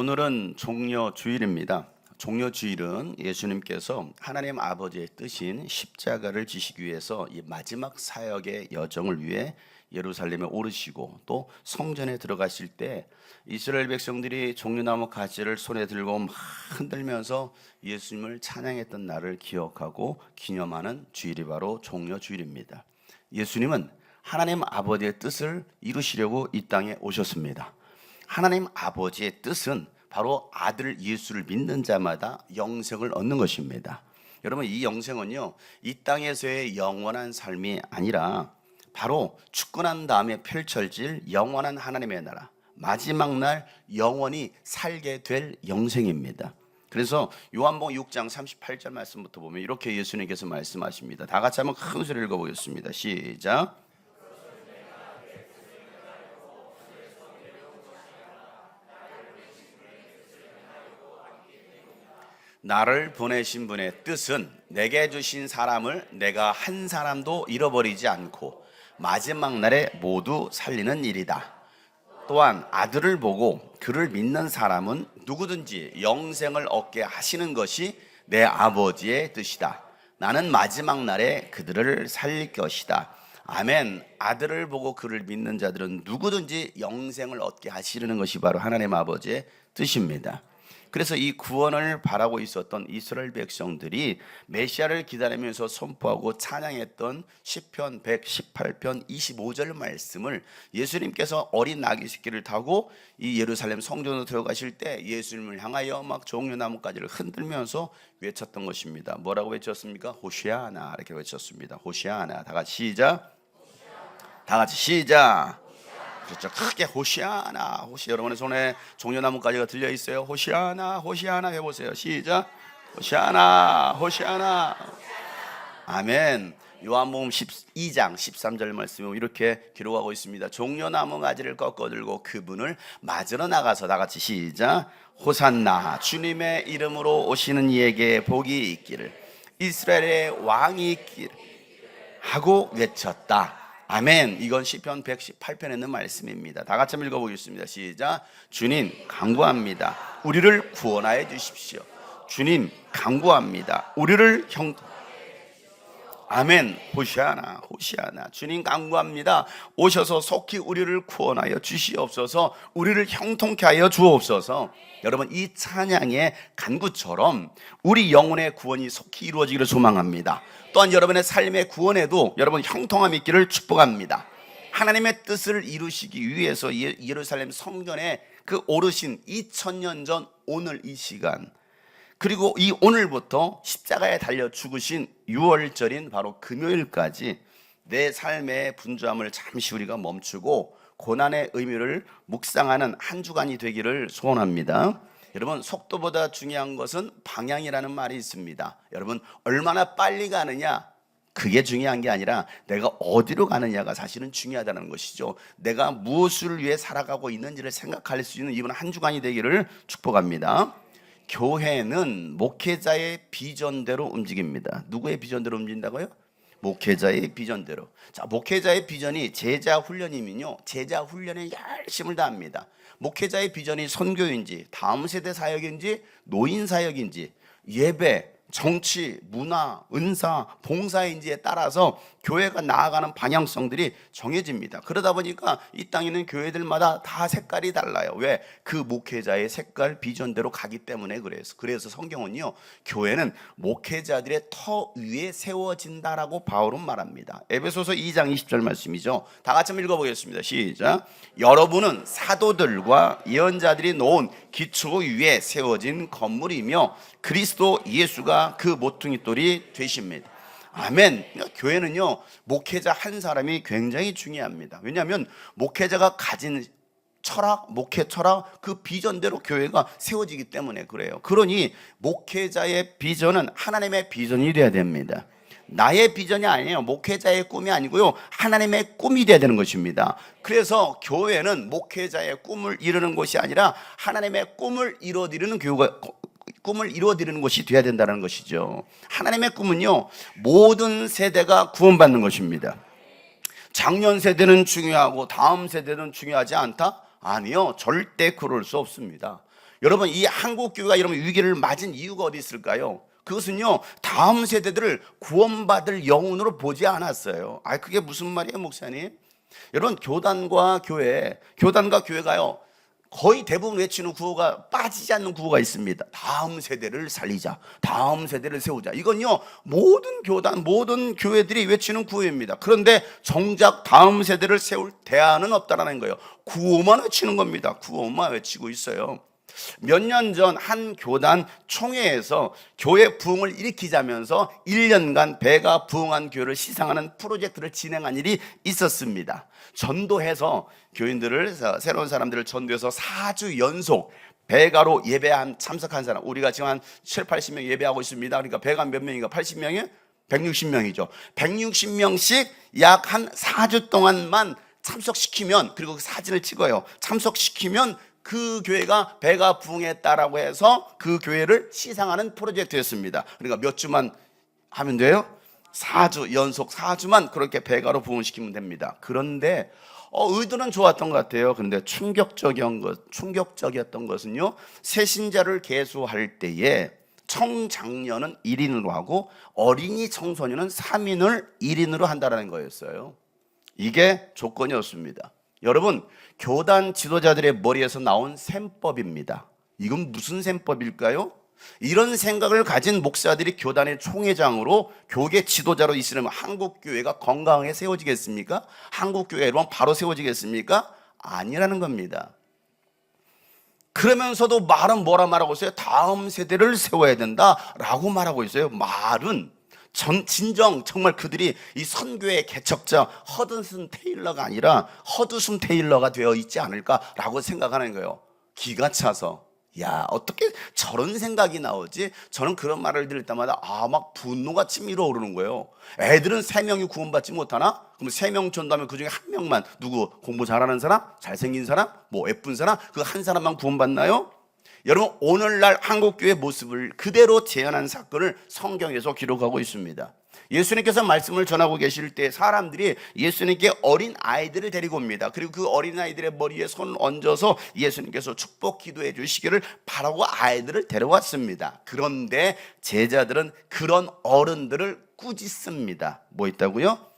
오늘은 종려주일입니다. 종려주일은 예수님께서 하나님 아버지의 뜻인 십자가를 지시기 위해서 이 마지막 사역의 여정을 위해 예루살렘에 오르시고 또 성전에 들어가실 때 이스라엘 백성들이 종려나무 가지를 손에 들고 막 흔들면서 예수님을 찬양했던 날을 기억하고 기념하는 주일이 바로 종려주일입니다. 예수님은 하나님 아버지의 뜻을 이루시려고 이 땅에 오셨습니다. 하나님 아버지의 뜻은 바로 아들 예수를 믿는 자마다 영생을 얻는 것입니다. 여러분, 이 영생은요, 이 땅에서의 영원한 삶이 아니라 바로 죽고 난 다음에 펼쳐질 영원한 하나님의 나라, 마지막 날 영원히 살게 될 영생입니다. 그래서 요한복음 6장 38절 말씀부터 보면 이렇게 예수님께서 말씀하십니다. 다 같이 한번 큰 소리를 읽어보겠습니다. 시작. 나를 보내신 분의 뜻은 내게 주신 사람을 내가 한 사람도 잃어버리지 않고 마지막 날에 모두 살리는 일이다. 또한 아들을 보고 그를 믿는 사람은 누구든지 영생을 얻게 하시는 것이 내 아버지의 뜻이다. 나는 마지막 날에 그들을 살릴 것이다. 아멘. 아들을 보고 그를 믿는 자들은 누구든지 영생을 얻게 하시려는 것이 바로 하나님 아버지의 뜻입니다. 그래서 이 구원을 바라고 있었던 이스라엘 백성들이 메시아를 기다리면서 선포하고 찬양했던 시편 118편 25절 말씀을 예수님께서 어린 나귀 새끼를 타고 이 예루살렘 성전으로 들어가실 때 예수님을 향하여 막 종려나무가지를 흔들면서 외쳤던 것입니다. 뭐라고 외쳤습니까? 호시아나, 이렇게 외쳤습니다. 호시아나. 다 같이 시작. 다 같이 시작. 그렇죠. 크게 호시아나, 여러분의 손에 종려나무가지가 들려 있어요. 호시아나, 호시아나 해보세요. 시작. 호시아나, 호시아나. 아멘. 요한복음 12장 13절 말씀에 이렇게 기록하고 있습니다. 종려나무 가지를 꺾어 들고 그분을 맞으러 나가서 다 같이 시작. 호산나, 주님의 이름으로 오시는 이에게 복이 있기를, 이스라엘의 왕이 있기를 하고 외쳤다. 아멘. 이건 시편 118편에 있는 말씀입니다. 다 같이 읽어보겠습니다. 시작. 주님 간구합니다. 우리를 구원하여 주십시오. 주님 간구합니다. 우리를 아멘. 호시아나, 호시아나. 주님 간구합니다. 오셔서 속히 우리를 구원하여 주시옵소서. 우리를 형통케 하여 주옵소서. 여러분, 이 찬양의 간구처럼 우리 영혼의 구원이 속히 이루어지기를 소망합니다. 또한 여러분의 삶의 구원에도 여러분 형통함이 있기를 축복합니다. 하나님의 뜻을 이루시기 위해서 예루살렘 성전에 그 오르신 2000년 전 오늘 이 시간, 그리고 이 오늘부터 십자가에 달려 죽으신 6월절인 바로 금요일까지 내 삶의 분주함을 잠시 우리가 멈추고 고난의 의미를 묵상하는 한 주간이 되기를 소원합니다. 여러분, 속도보다 중요한 것은 방향이라는 말이 있습니다. 여러분, 얼마나 빨리 가느냐, 그게 중요한 게 아니라 내가 어디로 가느냐가 사실은 중요하다는 것이죠. 내가 무엇을 위해 살아가고 있는지를 생각할 수 있는 이번 한 주간이 되기를 축복합니다. 교회는 목회자의 비전대로 움직입니다. 누구의 비전대로 움직인다고요? 목회자의 비전대로. 자, 목회자의 비전이 제자 훈련이면요, 제자 훈련에 열심을 다합니다. 목회자의 비전이 선교인지, 다음 세대 사역인지, 노인 사역인지, 예배, 정치, 문화, 은사, 봉사인지에 따라서 교회가 나아가는 방향성들이 정해집니다. 그러다 보니까 이 땅에 있는 교회들마다 다 색깔이 달라요. 왜? 그 목회자의 색깔, 비전대로 가기 때문에 그래서 성경은요, 교회는 목회자들의 터 위에 세워진다라고 바울은 말합니다. 에베소서 2장 20절 말씀이죠. 다 같이 한번 읽어보겠습니다. 시작. 여러분은 사도들과 예언자들이 놓은 기초 위에 세워진 건물이며 그리스도 예수가 그 모퉁이 돌이 되십니다. 아멘. 그러니까 교회는요, 목회자 한 사람이 굉장히 중요합니다. 왜냐하면 목회자가 가진 철학, 목회 철학, 그 비전대로 교회가 세워지기 때문에 그래요. 그러니 목회자의 비전은 하나님의 비전이 돼야 됩니다. 나의 비전이 아니에요. 목회자의 꿈이 아니고요, 하나님의 꿈이 돼야 되는 것입니다. 그래서 교회는 목회자의 꿈을 이루는 것이 아니라 하나님의 꿈을 이루어드리는 꿈을 이루어드리는 것이 돼야 된다는 것이죠. 하나님의 꿈은요, 모든 세대가 구원받는 것입니다. 작년 세대는 중요하고 다음 세대는 중요하지 않다? 아니요, 절대 그럴 수 없습니다. 여러분, 이 한국교회가 여러분 위기를 맞은 이유가 어디 있을까요? 그것은요, 다음 세대들을 구원받을 영혼으로 보지 않았어요. 그게 무슨 말이에요, 목사님? 여러분, 교단과 교회가요, 거의 대부분 외치는 구호가, 빠지지 않는 구호가 있습니다. 다음 세대를 살리자, 다음 세대를 세우자. 이건요, 모든 교단, 모든 교회들이 외치는 구호입니다. 그런데 정작 다음 세대를 세울 대안은 없다라는 거예요. 구호만 외치는 겁니다. 구호만 외치고 있어요. 몇 년 전 한 교단 총회에서 교회 부흥을 일으키자면서 1년간 배가 부흥한 교회를 시상하는 프로젝트를 진행한 일이 있었습니다. 전도해서 교인들을, 새로운 사람들을 전도해서 4주 연속 배가로 참석한 사람, 우리가 지금 한 7, 80명 예배하고 있습니다. 그러니까 배가 몇 명인가? 80명이에요? 160명이죠. 160명씩 약 한 4주 동안만 참석시키면, 그리고 그 사진을 찍어요. 참석시키면 그 교회가 배가 부흥했다라고 해서 그 교회를 시상하는 프로젝트였습니다. 그러니까 몇 주만 하면 돼요? 4주, 연속 4주만 그렇게 배가로 부흥시키면 됩니다. 그런데 의도는 좋았던 것 같아요. 그런데 충격적이었던 것은요, 새신자를 계수할 때에 청장년은 1인으로 하고 어린이 청소년은 3인을 1인으로 한다는 거였어요. 이게 조건이었습니다. 여러분, 교단 지도자들의 머리에서 나온 셈법입니다. 이건 무슨 셈법일까요? 이런 생각을 가진 목사들이 교단의 총회장으로 교계 지도자로 있으려면 한국교회가 건강하게 세워지겠습니까? 한국교회가 여러분 바로 세워지겠습니까? 아니라는 겁니다. 그러면서도 말은 뭐라 말하고 있어요? 다음 세대를 세워야 된다라고 말하고 있어요. 말은 진정 정말 그들이 이 선교의 개척자 허드슨 테일러가 아니라 허드슨 테일러가 되어 있지 않을까라고 생각하는 거예요. 기가 차서, 야, 어떻게 저런 생각이 나오지? 저는 그런 말을 들을 때마다 막 분노가 치밀어 오르는 거예요. 애들은 3명이 구원받지 못하나? 그럼 3명 전도하면 그 중에 1명만, 누구 공부 잘하는 사람, 잘생긴 사람, 뭐 예쁜 사람, 그 한 사람만 구원받나요? 여러분, 오늘날 한국교회 모습을 그대로 재현한 사건을 성경에서 기록하고 있습니다. 예수님께서 말씀을 전하고 계실 때 사람들이 예수님께 어린 아이들을 데리고 옵니다. 그리고 그 어린 아이들의 머리에 손을 얹어서 예수님께서 축복 기도해 주시기를 바라고 아이들을 데려왔습니다. 그런데 제자들은 그런 어른들을 꾸짖습니다. 뭐 있다고요?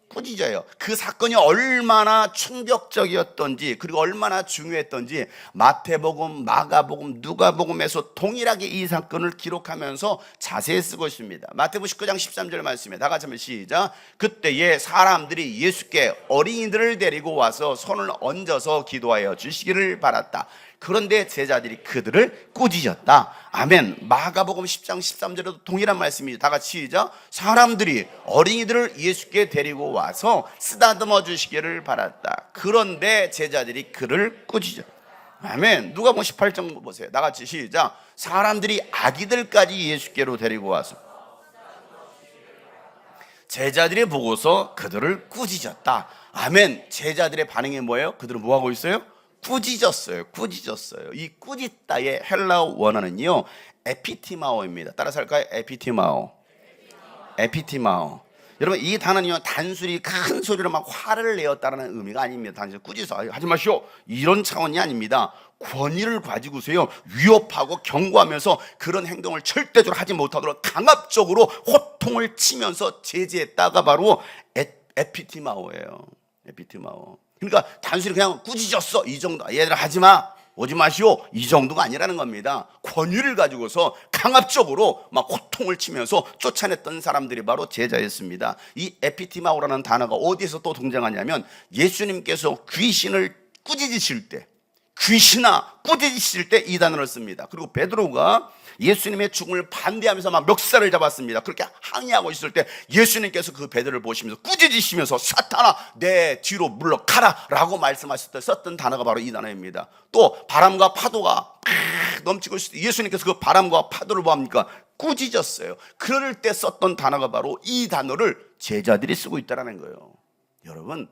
꾸짖어요. 그 사건이 얼마나 충격적이었던지, 그리고 얼마나 중요했던지 마태복음, 마가복음, 누가복음에서 동일하게 이 사건을 기록하면서 자세히 쓰고 있습니다. 마태복음 19장 13절 말씀에 다 같이 한번 시작. 그때에 사람들이 예수께 어린이들을 데리고 와서 손을 얹어서 기도하여 주시기를 바랐다. 그런데 제자들이 그들을 꾸짖었다. 아멘. 마가복음 10장 13절에도 동일한 말씀이죠. 다 같이 시작. 사람들이 어린이들을 예수께 데리고 와서 쓰다듬어 주시기를 바랐다. 그런데 제자들이 그를 꾸짖었다. 아멘. 누가복음 18장 보세요. 다 같이 시작. 사람들이 아기들까지 예수께로 데리고 와서 제자들이 보고서 그들을 꾸짖었다. 아멘. 제자들의 반응이 뭐예요? 그들은 뭐 하고 있어요? 꾸짖었어요. 이 꾸짖다의 헬라어 원어는요, 에피티마오입니다. 따라서 할까요? 에피티마오. 여러분, 이 단어는요, 단순히 큰 소리로 막 화를 내었다는 의미가 아닙니다. 단순히 꾸짖어 하지 마시오, 이런 차원이 아닙니다. 권위를 가지고서요, 위협하고 경고하면서 그런 행동을 절대적으로 하지 못하도록 강압적으로 호통을 치면서 제지했다가 바로 에피티마오예요. 그러니까 단순히 그냥 꾸짖었어, 이 정도, 얘들아 하지마, 오지 마시오, 이 정도가 아니라는 겁니다. 권위를 가지고서 강압적으로 막 호통을 치면서 쫓아냈던 사람들이 바로 제자였습니다. 이 에피티마오라는 단어가 어디에서 또 등장하냐면, 예수님께서 귀신을 꾸짖으실 때, 이 단어를 씁니다. 그리고 베드로가 예수님의 죽음을 반대하면서 막 멱살을 잡았습니다. 그렇게 항의하고 있을 때 예수님께서 그 베드로를 보시면서 꾸짖으시면서 사탄아 내 뒤로 물러가라 라고 말씀하실 때 썼던 단어가 바로 이 단어입니다. 또 바람과 파도가 넘치고 있을 때 예수님께서 그 바람과 파도를 뭐합니까? 꾸짖었어요. 그럴 때 썼던 단어가 바로 이 단어를 제자들이 쓰고 있다는 거예요. 여러분,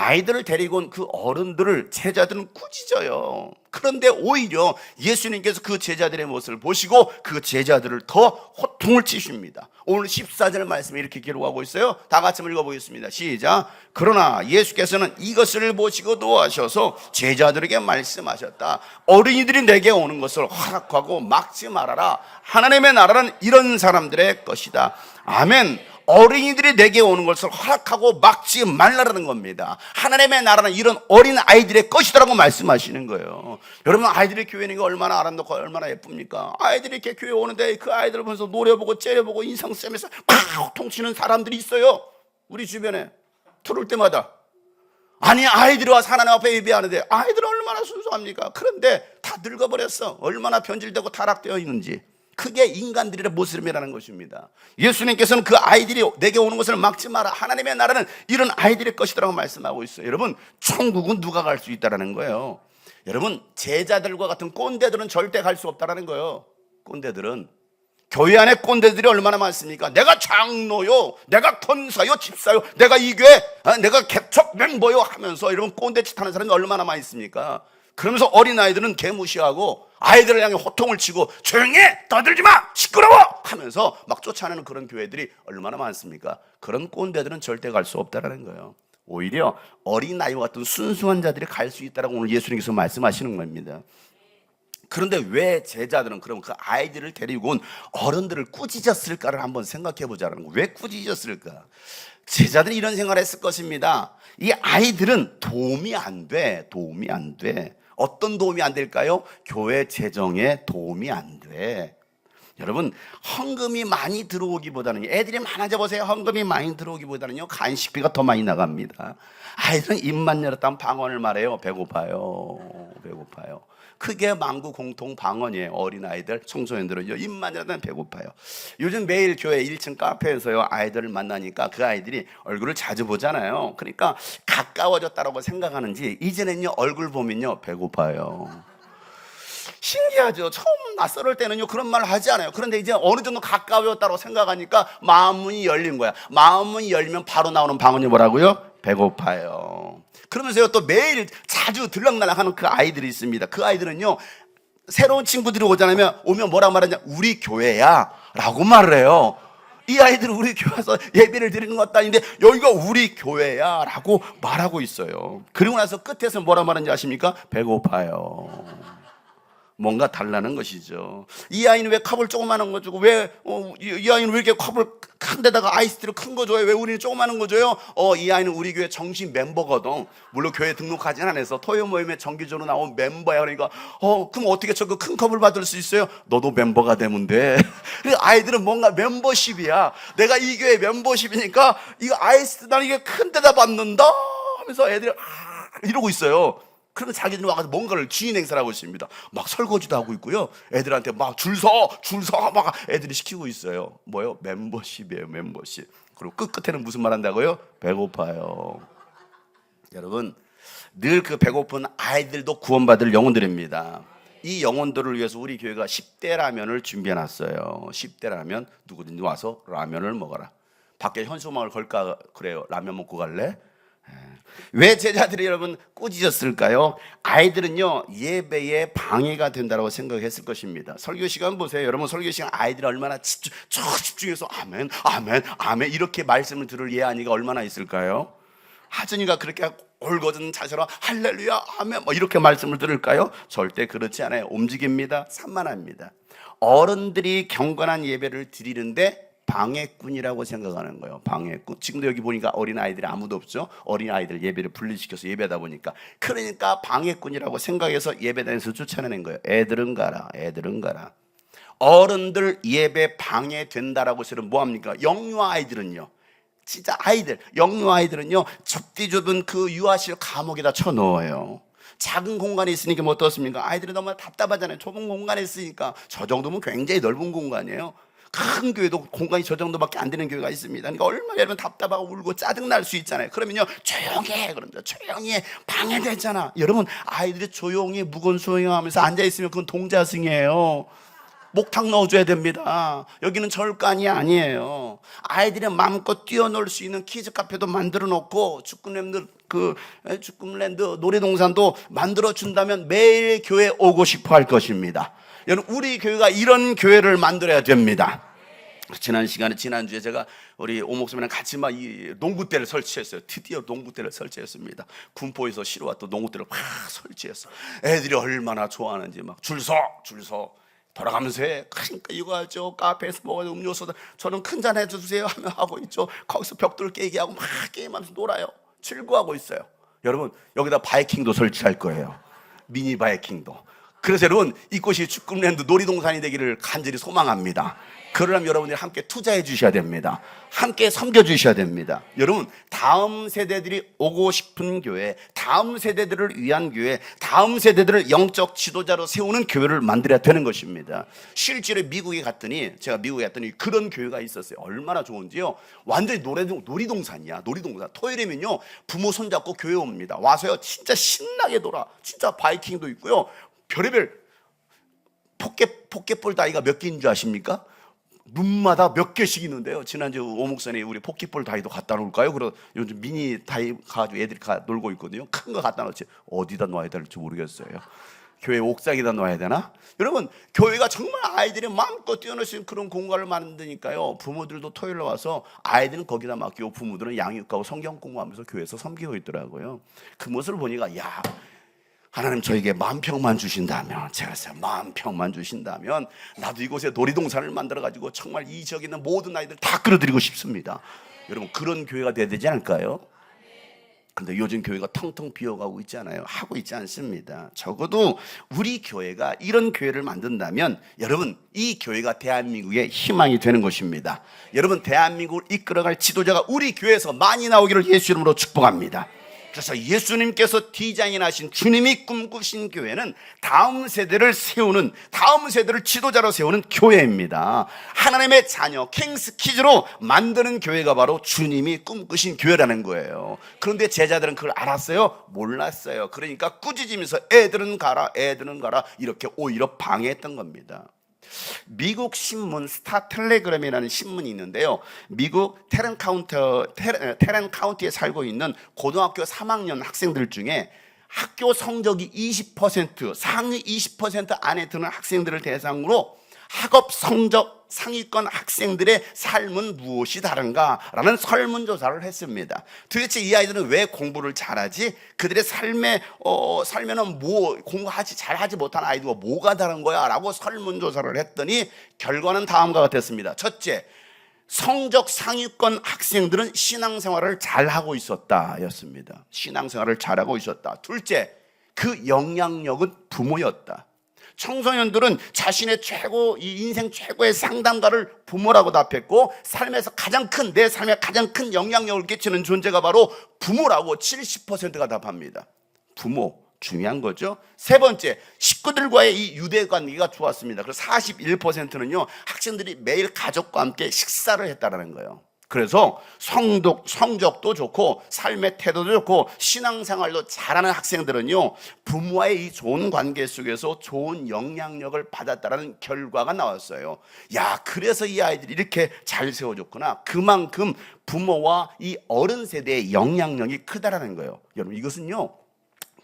아이들을 데리고 온 그 어른들을 제자들은 꾸짖어요. 그런데 오히려 예수님께서 그 제자들의 모습을 보시고 그 제자들을 더 호통을 치십니다. 오늘 14절 말씀에 이렇게 기록하고 있어요. 다 같이 읽어보겠습니다. 시작. 그러나 예수께서는 이것을 보시고 노하셔서 제자들에게 말씀하셨다. 어린이들이 내게 오는 것을 허락하고 막지 말아라. 하나님의 나라는 이런 사람들의 것이다. 아멘. 어린이들이 내게 오는 것을 허락하고 막지 말라는 겁니다. 하나님의 나라는 이런 어린 아이들의 것이다라고 말씀하시는 거예요. 여러분, 아이들이 교회에 있는 게 얼마나 아름답고 얼마나 예쁩니까? 아이들이 이렇게 교회 오는데 그 아이들을 보면서 노려보고 째려보고 인상 쓰면서 팍 통치는 사람들이 있어요. 우리 주변에 들을 때마다. 아니, 아이들이 와서 하나님 앞에 예배하는데 아이들은 얼마나 순수합니까? 그런데 다 늙어버렸어. 얼마나 변질되고 타락되어 있는지. 그게 인간들의 모습이라는 것입니다. 예수님께서는 그 아이들이 내게 오는 것을 막지 마라. 하나님의 나라는 이런 아이들의 것이라고 말씀하고 있어요. 여러분, 천국은 누가 갈 수 있다라는 거예요. 여러분, 제자들과 같은 꼰대들은 절대 갈 수 없다라는 거예요. 꼰대들은. 교회 안에 꼰대들이 얼마나 많습니까? 내가 장로요, 내가 권사요, 집사요, 내가 이 교회, 내가 개척 멤버요 하면서 여러분 꼰대짓 하는 사람이 얼마나 많이 있습니까? 그러면서 어린아이들은 개무시하고 아이들을 향해 호통을 치고 조용히 해! 떠들지 마! 시끄러워! 하면서 막 쫓아내는 그런 교회들이 얼마나 많습니까? 그런 꼰대들은 절대 갈 수 없다는 거예요. 오히려 어린아이와 같은 순수한 자들이 갈 수 있다고 오늘 예수님께서 말씀하시는 겁니다. 그런데 왜 제자들은 그럼 그 아이들을 데리고 온 어른들을 꾸짖었을까를 한번 생각해 보자는 거예요. 왜 꾸짖었을까? 제자들이 이런 생각을 했을 것입니다. 이 아이들은 도움이 안 돼. 어떤 도움이 안 될까요? 교회 재정에 도움이 안 돼. 여러분, 헌금이 많이 들어오기보다는, 애들이 많아져 보세요. 헌금이 많이 들어오기보다는요, 간식비가 더 많이 나갑니다. 아이들은 입만 열었다면 방언을 말해요. 배고파요. 그게 만국 공통 방언이에요. 어린아이들, 청소년들은요, 입만 열면 배고파요. 요즘 매일 교회 1층 카페에서요, 아이들을 만나니까 그 아이들이 얼굴을 자주 보잖아요. 그러니까 가까워졌다고 생각하는지 이제는요, 얼굴 보면요, 배고파요. 신기하죠. 처음 낯설을 때는요, 그런 말 하지 않아요. 그런데 이제 어느 정도 가까워졌다고 생각하니까 마음문이 열린 거야. 마음문이 열리면 바로 나오는 방언이 뭐라고요? 배고파요. 그러면서요, 또 매일 자주 들락날락하는 그 아이들이 있습니다. 그 아이들은요, 새로운 친구들이 오면 뭐라 말하냐? 우리 교회야 라고 말을 해요. 이 아이들은 우리 교회 와서 예배를 드리는 것도 아닌데 여기가 우리 교회야 라고 말하고 있어요. 그리고 나서 끝에서 뭐라 말하는지 아십니까? 배고파요. 뭔가 달라는 것이죠. 이 아이는 왜 컵을 조그마한 거 주고, 이 아이는 왜 이렇게 컵을 큰 데다가 아이스티를 큰 거 줘요? 왜 우리는 조그마한 거 줘요? 이 아이는 우리 교회 정식 멤버거든. 물론 교회 등록하진 않아서 토요 모임에 정기적으로 나온 멤버야. 그러니까 그럼 어떻게 저 그 큰 컵을 받을 수 있어요? 너도 멤버가 되면 돼. 아이들은 뭔가 멤버십이야. 내가 이 교회 멤버십이니까 이거 아이스티 나는 이게 큰 데다 받는다 하면서 애들이 이러고 있어요. 그러면 자기들이 와서 뭔가를 주인 행사를 하고 있습니다. 막 설거지도 하고 있고요. 애들한테 막 줄 서 막 애들이 시키고 있어요. 뭐요? 멤버십이에요, 멤버십. 그리고 끝에는 무슨 말 한다고요? 배고파요. 여러분, 늘 그 배고픈 아이들도 구원받을 영혼들입니다. 이 영혼들을 위해서 우리 교회가 10대 라면을 준비해놨어요. 10대 라면, 누구든지 와서 라면을 먹어라. 밖에 현수막을 걸까 그래요. 라면 먹고 갈래? 왜 제자들이 여러분 꾸짖었을까요? 아이들은요, 예배에 방해가 된다고 생각했을 것입니다. 설교 시간 보세요. 여러분, 설교 시간 아이들이 얼마나 집중해서 아멘 이렇게 말씀을 들을 예한이가 얼마나 있을까요? 하준이가 그렇게 올곧은 자세로 할렐루야 아멘 이렇게 말씀을 들을까요? 절대 그렇지 않아요. 움직입니다. 산만합니다. 어른들이 경건한 예배를 드리는데 방해꾼이라고 생각하는 거예요. 방해꾼. 지금도 여기 보니까 어린아이들이 아무도 없죠. 어린아이들 예배를 분리시켜서 예배하다 보니까. 그러니까 방해꾼이라고 생각해서 예배단에서 쫓아내는 거예요. 애들은 가라. 어른들 예배 방해된다라고 해서 뭐합니까? 영유아이들은요, 진짜 영유아이들은요, 접디 좁은 그 유아실 감옥에다 쳐넣어요. 작은 공간에 있으니까 뭐 어떻습니까? 아이들이 너무 답답하잖아요. 좁은 공간에 있으니까. 저 정도면 굉장히 넓은 공간이에요. 큰 교회도 공간이 저 정도밖에 안 되는 교회가 있습니다. 그러니까 얼마나 여러분 답답하고 울고 짜증날 수 있잖아요. 그러면요, 조용히 해. 그럽니다. 조용히 해. 방해되잖아. 여러분, 아이들이 조용히 무건수행하면서 앉아있으면 그건 동자승이에요. 목탕 넣어줘야 됩니다. 여기는 절간이 아니에요. 아이들이 마음껏 뛰어놀 수 있는 키즈 카페도 만들어 놓고 주꿈랜드 놀이동산도 만들어 준다면 매일 교회 오고 싶어 할 것입니다. 여러분, 우리 교회가 이런 교회를 만들어야 됩니다. 지난주에 제가 우리 오 목사님이랑 같이 막 이 농구대를 설치했어요. 드디어 농구대를 설치했습니다. 군포에서 실어왔던 농구대를 막 설치했어. 애들이 얼마나 좋아하는지 막 줄 서 돌아가면서 해. 그러니까 이거 알죠? 카페에서 먹어야 음료수 저는 큰 잔 해주세요 하면 하고 있죠. 거기서 벽돌 깨기 하고 막 게임하면서 놀아요. 즐거워하고 있어요. 여러분, 여기다 바이킹도 설치할 거예요. 미니 바이킹도. 그래서 여러분, 이곳이 주꿈랜드 놀이동산이 되기를 간절히 소망합니다. 그러려면 여러분들이 함께 투자해 주셔야 됩니다. 함께 섬겨 주셔야 됩니다. 여러분, 다음 세대들이 오고 싶은 교회, 다음 세대들을 위한 교회, 다음 세대들을 영적 지도자로 세우는 교회를 만들어야 되는 것입니다. 실제로 제가 미국에 갔더니 그런 교회가 있었어요. 얼마나 좋은지요. 완전히 놀이동산이야. 놀이동산. 토요일이면요, 부모 손잡고 교회 옵니다. 와서요, 진짜 신나게 놀아. 진짜 바이킹도 있고요. 별의별 포켓볼 다이가 몇 개인 줄 아십니까? 룸마다 몇 개씩 있는데요. 지난주 오 목사님 우리 포켓볼 다이도 갖다 놓을까요? 그래서 요즘 미니 다이 가지고 애들이 놀고 있거든요. 큰 거 갖다 놓지 어디다 놔야 될지 모르겠어요. 교회 옥상에다 놔야 되나? 여러분, 교회가 정말 아이들이 마음껏 뛰어놀 수 있는 그런 공간을 만드니까요. 부모들도 토요일에 와서 아이들은 거기다 맡기고 부모들은 양육하고 성경 공부하면서 교회에서 섬기고 있더라고요. 그 모습을 보니까 야, 하나님 저에게 만평만 주신다면, 제가 만평만 주신다면 나도 이곳에 놀이동산을 만들어가지고 정말 이 지역에 있는 모든 아이들 다 끌어들이고 싶습니다. 여러분, 그런 교회가 돼야 되지 않을까요? 근데 요즘 교회가 텅텅 비어가고 있잖아요. 하고 있지 않습니다. 적어도 우리 교회가 이런 교회를 만든다면 여러분, 이 교회가 대한민국의 희망이 되는 것입니다. 여러분, 대한민국을 이끌어갈 지도자가 우리 교회에서 많이 나오기를 예수 이름으로 축복합니다. 그래서 예수님께서 디자인하신, 주님이 꿈꾸신 교회는 다음 세대를 지도자로 세우는 교회입니다. 하나님의 자녀, 킹스키즈로 만드는 교회가 바로 주님이 꿈꾸신 교회라는 거예요. 그런데 제자들은 그걸 알았어요? 몰랐어요. 그러니까 꾸짖으면서 애들은 가라 이렇게 오히려 방해했던 겁니다. 미국 신문 스타텔레그램이라는 신문이 있는데요. 미국 테렌 카운티에 살고 있는 고등학교 3학년 학생들 중에 학교 성적이 20%, 상위 20% 안에 드는 학생들을 대상으로 학업 성적 상위권 학생들의 삶은 무엇이 다른가라는 설문조사를 했습니다. 도대체 이 아이들은 왜 공부를 잘하지? 그들의 삶에는 잘하지 못한 아이들과 뭐가 다른 거야? 라고 설문조사를 했더니 결과는 다음과 같았습니다. 첫째, 성적 상위권 학생들은 신앙생활을 잘하고 있었다 였습니다. 신앙생활을 잘하고 있었다. 둘째, 그 영향력은 부모였다. 청소년들은 자신의 인생 최고의 상담가를 부모라고 답했고, 내 삶에 가장 큰 영향력을 끼치는 존재가 바로 부모라고 70%가 답합니다. 부모, 중요한 거죠. 세 번째, 식구들과의 이 유대관계가 좋았습니다. 그래서 41%는요, 학생들이 매일 가족과 함께 식사를 했다라는 거예요. 그래서 성적도 좋고 삶의 태도도 좋고 신앙생활도 잘하는 학생들은요, 부모와의 이 좋은 관계 속에서 좋은 영향력을 받았다는 결과가 나왔어요. 그래서 이 아이들이 이렇게 잘 세워졌구나. 그만큼 부모와 이 어른 세대의 영향력이 크다라는 거예요. 여러분, 이것은요,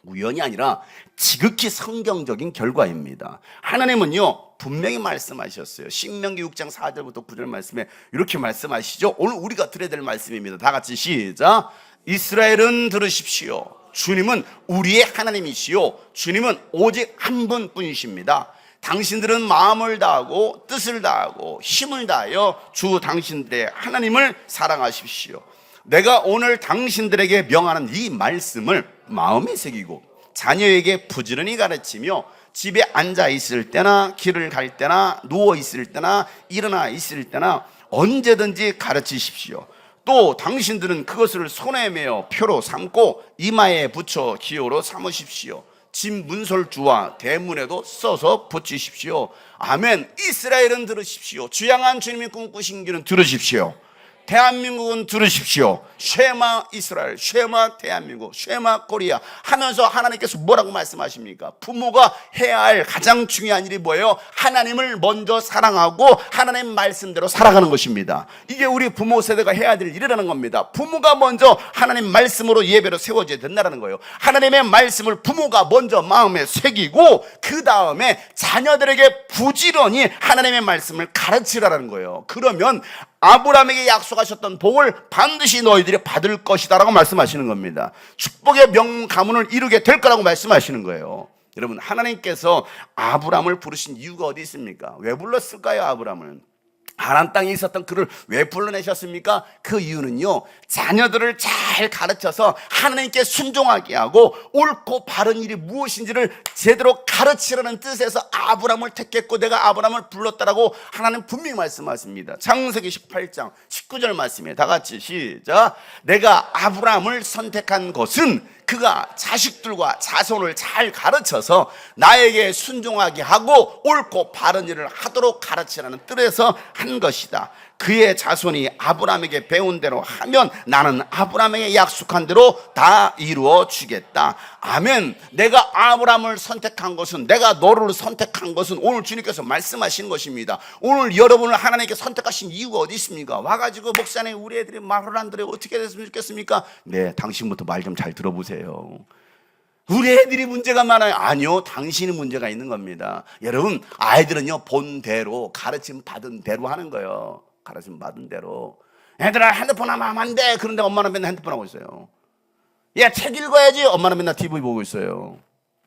우연이 아니라 지극히 성경적인 결과입니다. 하나님은요, 분명히 말씀하셨어요. 신명기 6장 4절부터 9절 말씀에 이렇게 말씀하시죠. 오늘 우리가 들어야 될 말씀입니다. 다 같이 시작. 이스라엘은 들으십시오. 주님은 우리의 하나님이시요, 주님은 오직 한 분뿐이십니다. 당신들은 마음을 다하고 뜻을 다하고 힘을 다하여 주 당신들의 하나님을 사랑하십시오. 내가 오늘 당신들에게 명하는 이 말씀을 마음에 새기고 자녀에게 부지런히 가르치며 집에 앉아 있을 때나 길을 갈 때나 누워 있을 때나 일어나 있을 때나 언제든지 가르치십시오. 또 당신들은 그것을 손에 메어 표로 삼고 이마에 붙여 기호로 삼으십시오. 집 문설주와 대문에도 써서 붙이십시오. 아멘. 이스라엘은 들으십시오. 주양한 주님이 꿈꾸신 길은 들으십시오. 대한민국은 들으십시오. 쉐마 이스라엘, 쉐마 대한민국, 쉐마 코리아 하면서 하나님께서 뭐라고 말씀하십니까? 부모가 해야 할 가장 중요한 일이 뭐예요? 하나님을 먼저 사랑하고 하나님 말씀대로 살아가는 것입니다. 이게 우리 부모 세대가 해야 될 일이라는 겁니다. 부모가 먼저 하나님 말씀으로 예배로 세워져야 된다는 거예요. 하나님의 말씀을 부모가 먼저 마음에 새기고 그 다음에 자녀들에게 부지런히 하나님의 말씀을 가르치라는 거예요. 그러면 아브라함에게 약속하셨던 복을 반드시 너희들이 받을 것이다 라고 말씀하시는 겁니다. 축복의 명가문을 이루게 될 거라고 말씀하시는 거예요. 여러분, 하나님께서 아브라함을 부르신 이유가 어디 있습니까? 왜 불렀을까요? 아브라함을 가나안 땅에 있었던 그를 왜 불러내셨습니까? 그 이유는요, 자녀들을 잘 가르쳐서 하나님께 순종하게 하고 옳고 바른 일이 무엇인지를 제대로 가르치라는 뜻에서 아브라함을 택했고 내가 아브라함을 불렀다라고 하나님 분명히 말씀하십니다. 창세기 18장 19절 말씀이에요. 다 같이 시작. 내가 아브라함을 선택한 것은 그가 자식들과 자손을 잘 가르쳐서 나에게 순종하게 하고 옳고 바른 일을 하도록 가르치라는 뜻에서 한 것이다. 그의 자손이 아브라함에게 배운 대로 하면 나는 아브라함에게 약속한 대로 다 이루어 주겠다. 아멘. 내가 아브라함을 선택한 것은, 내가 너를 선택한 것은 오늘 주님께서 말씀하신 것입니다. 오늘 여러분을 하나님께 선택하신 이유가 어디 있습니까? 와가지고 목사님 우리 애들이 말을 안 들어요. 어떻게 됐으면 좋겠습니까? 네, 당신부터 말 좀 잘 들어보세요. 우리 애들이 문제가 많아요. 아니요, 당신이 문제가 있는 겁니다. 여러분, 아이들은요 본대로 가르침 받은 대로 하는 거예요. 가르침 받은 대로. 애들아 핸드폰 하면 안 돼. 그런데 엄마는 맨날 핸드폰 하고 있어요. 야, 책 읽어야지. 엄마는 맨날 TV 보고 있어요.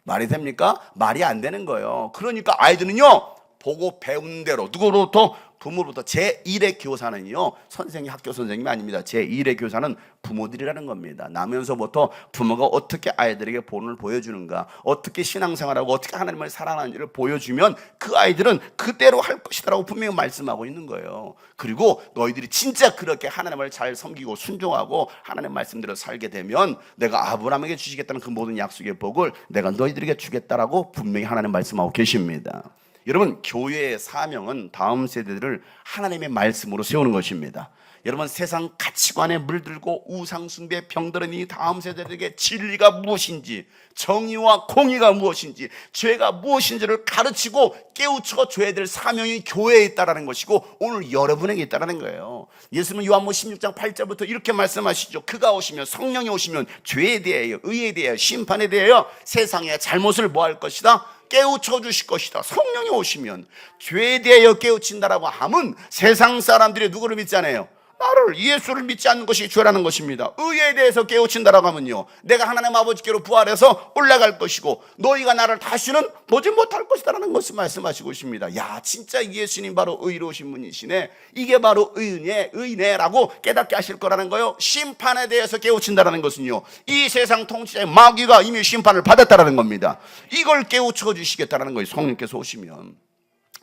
말이 됩니까? 말이 안 되는 거예요. 그러니까 아이들은요 보고 배운 대로, 누구로부터? 부모로부터. 제1의 교사는요 선생이 학교 선생님이 아닙니다. 제1의 교사는 부모들이라는 겁니다. 나면서부터 부모가 어떻게 아이들에게 본을 보여주는가, 어떻게 신앙생활하고 어떻게 하나님을 사랑하는지를 보여주면 그 아이들은 그대로 할 것이다라고 분명히 말씀하고 있는 거예요. 그리고 너희들이 진짜 그렇게 하나님을 잘 섬기고 순종하고 하나님 말씀대로 살게 되면 내가 아브라함에게 주시겠다는 그 모든 약속의 복을 내가 너희들에게 주겠다라고 분명히 하나님 말씀하고 계십니다. 여러분, 교회의 사명은 다음 세대들을 하나님의 말씀으로 세우는 것입니다. 여러분, 세상 가치관에 물들고 우상숭배에 병들은 이 다음 세대들에게 진리가 무엇인지, 정의와 공의가 무엇인지, 죄가 무엇인지를 가르치고 깨우쳐 줘야 될 사명이 교회에 있다는 것이고 오늘 여러분에게 있다는 거예요. 예수님은 요한복음 16장 8절부터 이렇게 말씀하시죠. 그가 오시면, 성령이 오시면 죄에 대하여, 의에 대하여, 심판에 대하여 세상의 잘못을 뭐 할 것이다? 깨우쳐 주실 것이다. 성령이 오시면 죄에 대하여 깨우친다라고 하면 세상 사람들이 누구를 믿잖아요? 나를, 예수를 믿지 않는 것이 죄라는 것입니다. 의에 대해서 깨우친다라고 하면요 내가 하나님 아버지께로 부활해서 올라갈 것이고 너희가 나를 다시는 보지 못할 것이다라는 것을 말씀하시고 있습니다. 야, 진짜 예수님 바로 의로우신 분이시네. 이게 바로 의네라고 깨닫게 하실 거라는 거예요. 심판에 대해서 깨우친다라는 것은요 이 세상 통치자의 마귀가 이미 심판을 받았다라는 겁니다. 이걸 깨우쳐 주시겠다라는 거예요. 성령께서 오시면.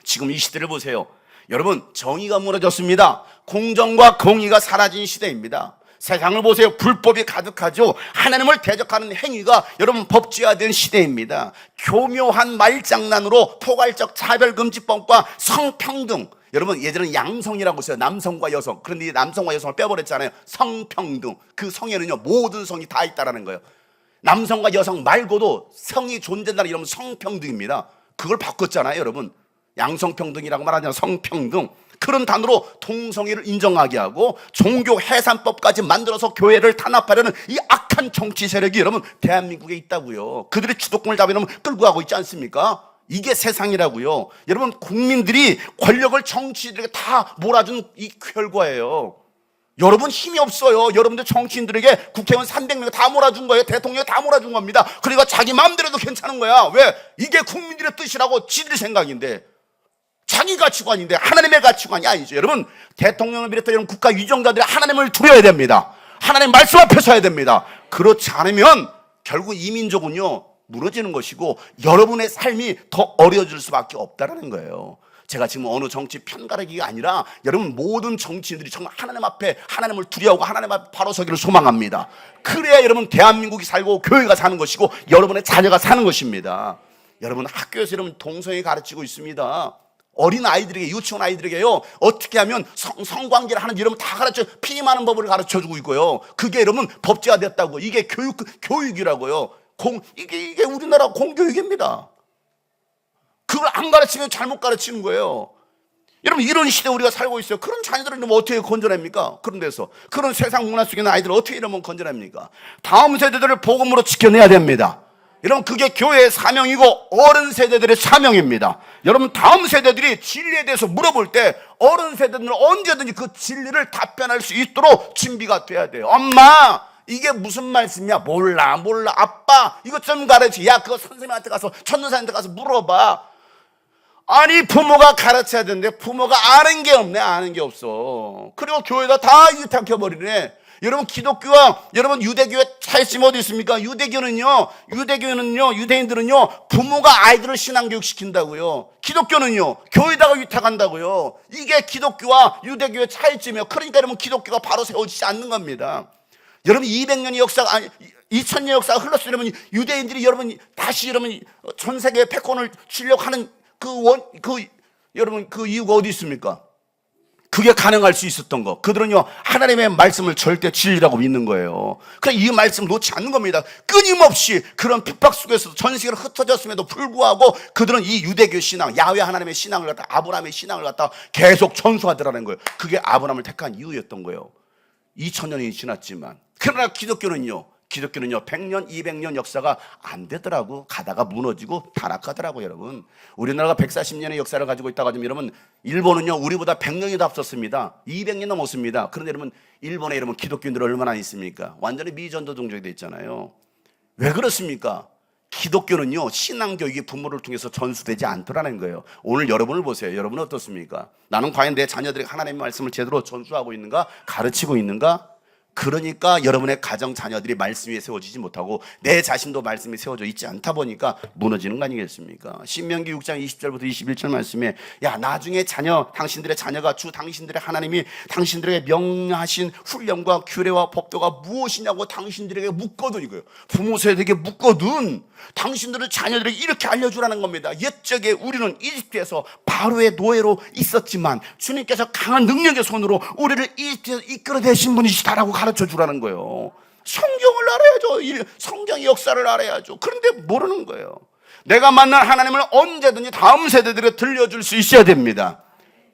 지금 이 시대를 보세요. 여러분, 정의가 무너졌습니다. 공정과 공의가 사라진 시대입니다. 세상을 보세요. 불법이 가득하죠. 하나님을 대적하는 행위가 여러분 법제화된 시대입니다. 교묘한 말장난으로 포괄적 차별금지법과 성평등, 여러분 예전에는 양성이라고 했어요. 남성과 여성. 그런데 남성과 여성을 빼버렸잖아요. 성평등. 그 성에는요 모든 성이 다 있다라는 거예요. 남성과 여성 말고도 성이 존재한다는 이름은 성평등입니다. 그걸 바꿨잖아요, 여러분. 양성평등이라고 말하잖아요. 성평등. 그런 단어로 동성애를 인정하게 하고 종교 해산법까지 만들어서 교회를 탄압하려는 이 악한 정치 세력이 여러분 대한민국에 있다고요. 그들이 주도권을 잡으려면 끌고 가고 있지 않습니까? 이게 세상이라고요. 여러분, 국민들이 권력을 정치인들에게 다 몰아준 이 결과예요. 여러분 힘이 없어요. 여러분들 정치인들에게 국회의원 300명 다 몰아준 거예요. 대통령 다 몰아준 겁니다. 그러니까 자기 마음대로 해도 괜찮은 거야. 왜? 이게 국민들의 뜻이라고 지들의 생각인데, 자기 가치관인데 하나님의 가치관이 아니죠. 여러분, 대통령을 비롯해 여러분 국가 유정자들이 하나님을 두려워야 됩니다. 하나님 말씀 앞에 서야 됩니다. 그렇지 않으면 결국 이 민족은요 무너지는 것이고 여러분의 삶이 더 어려워질 수밖에 없다는 거예요. 제가 지금 어느 정치 편가르기가 아니라 여러분 모든 정치인들이 정말 하나님 앞에 하나님을 두려워하고 하나님 앞에 바로 서기를 소망합니다. 그래야 여러분 대한민국이 살고 교회가 사는 것이고 여러분의 자녀가 사는 것입니다. 여러분 학교에서 여러분 동성애 가르치고 있습니다. 어린 아이들에게, 유치원 아이들에게요, 어떻게 하면 성관계를 하는지 여러분 다 피임하는 법을 가르쳐 주고 있고요. 그게 여러분 법제화 됐다고. 이게 교육이라고요. 이게 우리나라 공교육입니다. 그걸 안 가르치면 잘못 가르치는 거예요. 여러분, 이런 시대에 우리가 살고 있어요. 그런 자녀들을 이러면 어떻게 건져냅니까? 그런 데서. 그런 세상 문화 속에 있는 아이들을 어떻게 이러면 건져냅니까? 다음 세대들을 복음으로 지켜내야 됩니다. 여러분, 그게 교회의 사명이고 어른 세대들의 사명입니다. 여러분, 다음 세대들이 진리에 대해서 물어볼 때 어른 세대들은 언제든지 그 진리를 답변할 수 있도록 준비가 돼야 돼요. 엄마, 이게 무슨 말씀이야? 몰라. 아빠, 이것 좀 가르치. 야, 그거 선생님한테 가서, 천도사한테 가서 물어봐. 아니, 부모가 가르쳐야 되는데 부모가 아는 게 없네. 아는 게 없어. 그리고 교회에다 다 유탁해버리네. 여러분, 기독교와 여러분 유대교의 차이점이 어디 있습니까? 유대인들은요, 부모가 아이들을 신앙교육 시킨다고요. 기독교는요, 교회에다가 위탁한다고요. 이게 기독교와 유대교의 차이점이에요. 그러니까 여러분, 기독교가 바로 세워지지 않는 겁니다. 여러분, 200년의 역사가, 2000년의 역사가 흘렀으면 유대인들이 여러분 다시 여러분 전 세계에 패권을 쥐려고 하는 여러분 그 이유가 어디 있습니까? 그게 가능할 수 있었던 거. 그들은요, 하나님의 말씀을 절대 진리라고 믿는 거예요. 그래서 이 말씀 놓지 않는 겁니다. 끊임없이 그런 핍박 속에서 전 세계로 흩어졌음에도 불구하고 그들은 이 유대교 신앙, 야훼 하나님의 신앙을 갖다, 아브라함의 신앙을 갖다 계속 전수하더라는 거예요. 그게 아브라함을 택한 이유였던 거예요. 2000년이 지났지만. 그러나 기독교는요, 100년, 200년 역사가 안 되더라고. 가다가 무너지고 타락하더라고, 여러분. 우리나라가 140년의 역사를 가지고 있다가 좀 여러분, 일본은요, 우리보다 100년이 더 앞섰습니다. 200년 넘었습니다. 그런데 여러분, 일본에 여러분 기독교인들 얼마나 있습니까? 완전히 미전도 종족이 돼 있잖아요. 왜 그렇습니까? 기독교는요, 신앙교육이 부모를 통해서 전수되지 않더라는 거예요. 오늘 여러분을 보세요. 여러분은 어떻습니까? 나는 과연 내 자녀들에게 하나님의 말씀을 제대로 전수하고 있는가? 가르치고 있는가? 그러니까 여러분의 가정 자녀들이 말씀 위에 세워지지 못하고 내 자신도 말씀이 세워져 있지 않다 보니까 무너지는 거 아니겠습니까? 신명기 6장 20절부터 21절 말씀에, 야, 나중에 당신들의 자녀가 주 당신들의 하나님이 당신들에게 명하신 훈련과 규례와 법도가 무엇이냐고 당신들에게 묻거든, 이거예요. 부모 세대에게 묻거든. 당신들의 자녀들에게 이렇게 알려주라는 겁니다. 옛적에 우리는 이집트에서 바로의 노예로 있었지만 주님께서 강한 능력의 손으로 우리를 이집트에서 이끌어내신 분이시다라고 가르쳐 주라는 거예요. 성경을 알아야죠. 성경의 역사를 알아야죠. 그런데 모르는 거예요. 내가 만난 하나님을 언제든지 다음 세대들에 들려줄 수 있어야 됩니다.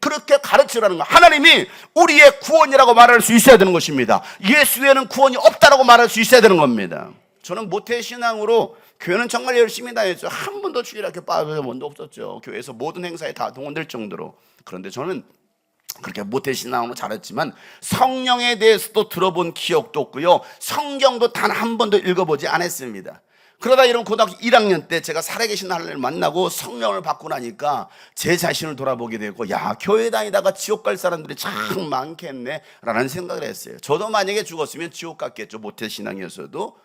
그렇게 가르치라는 거. 하나님이 우리의 구원이라고 말할 수 있어야 되는 것입니다. 예수 외에는 구원이 없다라고 말할 수 있어야 되는 겁니다. 저는 모태신앙으로 교회는 정말 열심히 다녔죠. 한 번도 주일학교 빠져본 적도 없었죠. 교회에서 모든 행사에 다 동원될 정도로. 그런데 저는 그렇게 모태신앙으로 자랐지만 성령에 대해서도 들어본 기억도 없고요, 성경도 단 한 번도 읽어보지 않았습니다. 그러다 이런 고등학교 1학년 때 제가 살아계신 하나님을 만나고 성령을 받고 나니까 제 자신을 돌아보게 되고, 야, 교회 다니다가 지옥 갈 사람들이 참 많겠네 라는 생각을 했어요. 저도 만약에 죽었으면 지옥 갔겠죠, 모태신앙이었어도.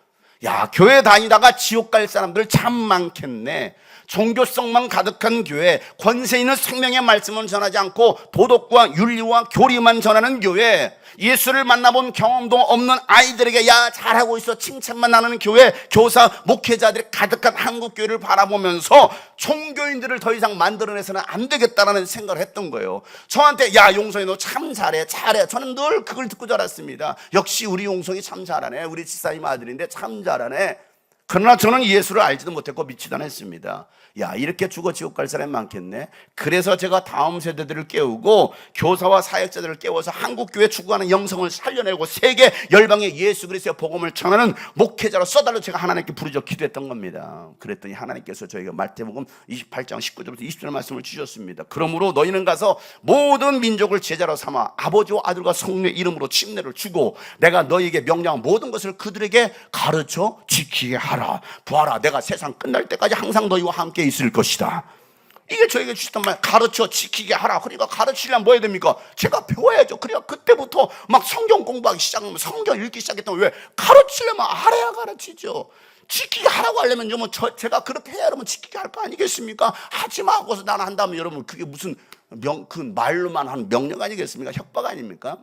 야, 교회 다니다가 지옥 갈 사람들 참 많겠네. 종교성만 가득한 교회, 권세 있는 생명의 말씀은 전하지 않고 도덕과 윤리와 교리만 전하는 교회, 예수를 만나본 경험도 없는 아이들에게 야, 잘하고 있어 칭찬만 나누는 교회, 교사, 목회자들이 가득한 한국 교회를 바라보면서 종교인들을 더 이상 만들어내서는 안 되겠다라는 생각을 했던 거예요. 저한테 야, 용성이 너 참 잘해. 저는 늘 그걸 듣고 자랐습니다. 역시 우리 용성이 참 잘하네. 우리 집사님 아들인데 참 잘하네. 그러나 저는 예수를 알지도 못했고 믿지도 않았습니다. 야, 이렇게 죽어 지옥 갈 사람이 많겠네. 그래서 제가 다음 세대들을 깨우고 교사와 사역자들을 깨워서 한국교회 추구하는 영성을 살려내고 세계 열방에 예수 그리스도의 복음을 전하는 목회자로 써달라고 제가 하나님께 부르짖어 기도했던 겁니다. 그랬더니 하나님께서 저희가 마태복음 28장 19절부터 20절 말씀을 주셨습니다. 그러므로 너희는 가서 모든 민족을 제자로 삼아 아버지와 아들과 성령의 이름으로 침례를 주고 내가 너희에게 명령한 모든 것을 그들에게 가르쳐 지키게 하라. 보아라, 내가 세상 끝날 때까지 항상 너희와 함께 있을 것이다. 이게 저에게 주셨단 말이에요. 가르쳐 지키게 하라. 그러니까 가르치려면 뭐 해야 됩니까? 제가 배워야죠. 그러니까 그때부터 막 성경 공부하기 시작하면, 성경 읽기 시작했다면, 왜? 가르치려면 알아야 가르치죠. 지키게 하라고 하려면 뭐 제가 그렇게 해야 여러분 지키게 할 거 아니겠습니까? 하지 마 하고서 나는 한다면 여러분 그게 무슨 그 말로만 하는 명령 아니겠습니까? 협박 아닙니까?